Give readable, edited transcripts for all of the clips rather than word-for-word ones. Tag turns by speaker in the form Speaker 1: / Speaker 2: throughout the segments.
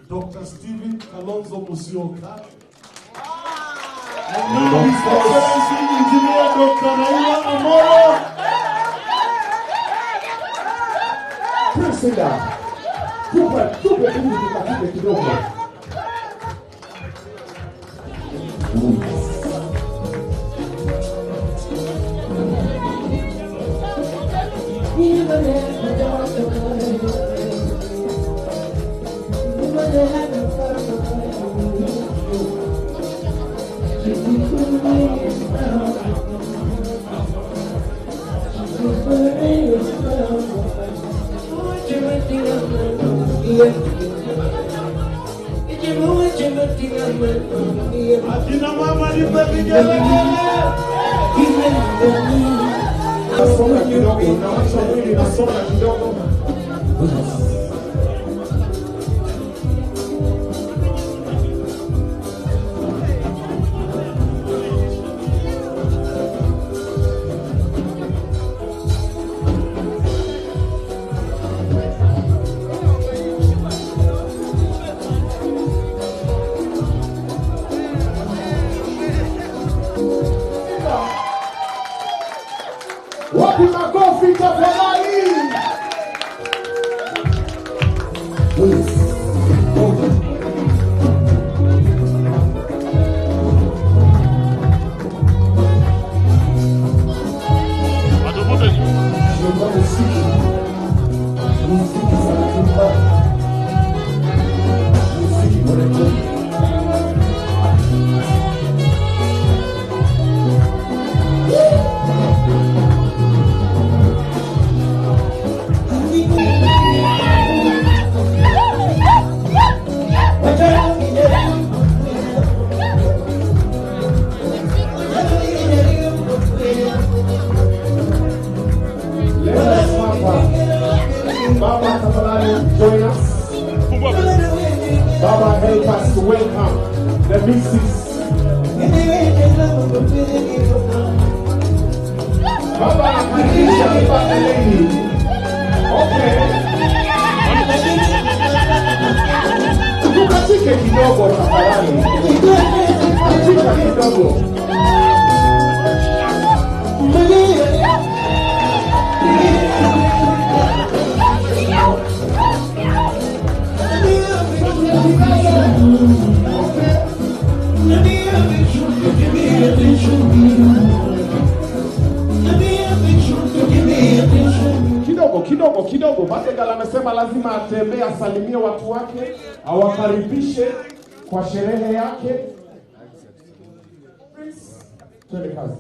Speaker 1: Dr. Stephen Kalonzo Musyoka. And His Excellency Engineer Dr. Raila Amolo.
Speaker 2: President, tupe kidogo.
Speaker 1: Akina mama ni pepigele.
Speaker 2: Nasoma kidogo, nasoma kidogo. Wapi makofi tafadhali? Baba, join us. Baba, help us to welcome the missus. Baba, karibisha the lady. Okay. Tukatike kidogo tafadhali. Katika kidogo. Kidogo Badegala amesema lazima atembee asalimie watu wake, awakaribishe kwa sherehe yake. Twende kazi.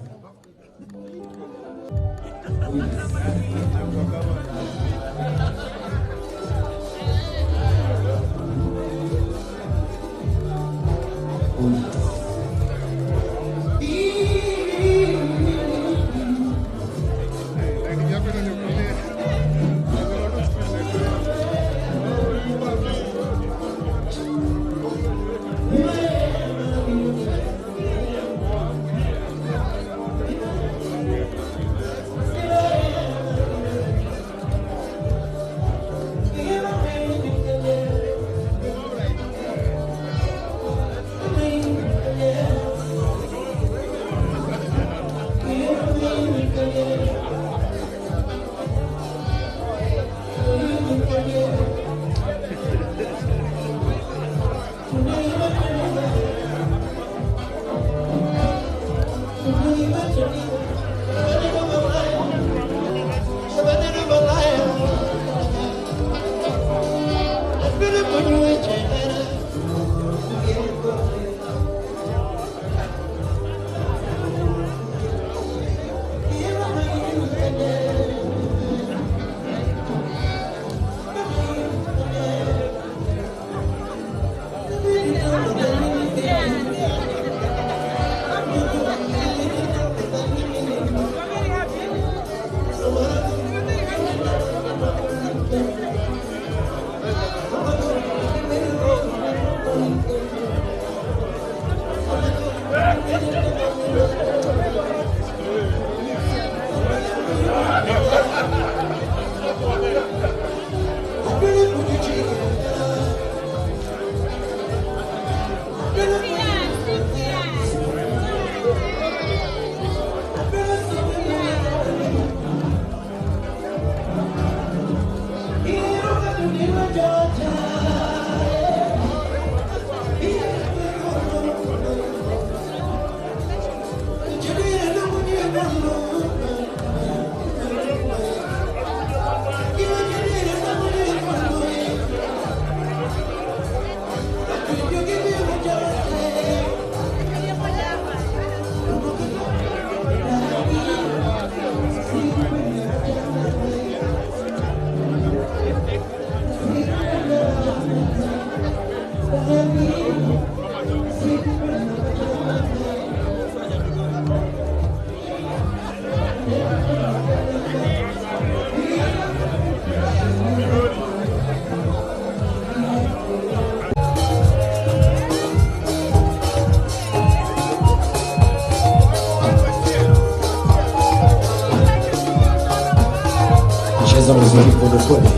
Speaker 3: ongeza muziki polepole.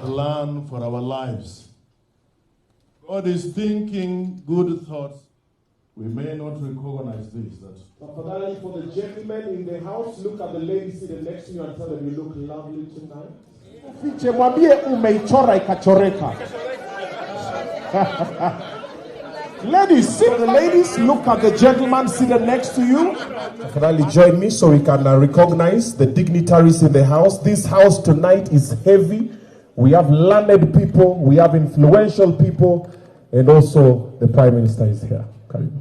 Speaker 1: Plan for our lives. God is thinking good thoughts. We may not recognize this.
Speaker 2: Tafadhali, for the gentlemen in the house, look at the lady sitting next to you and tell them you look lovely tonight. Fiche, mwambie umeichora ikachoreka. Ladies, sit the ladies, look at the gentleman sitting next to you. Tafadhali, join me so we can recognize the dignitaries in the house. This house tonight is heavy. We have learned people, we have influential people, and also the Prime Minister is here. Karibu.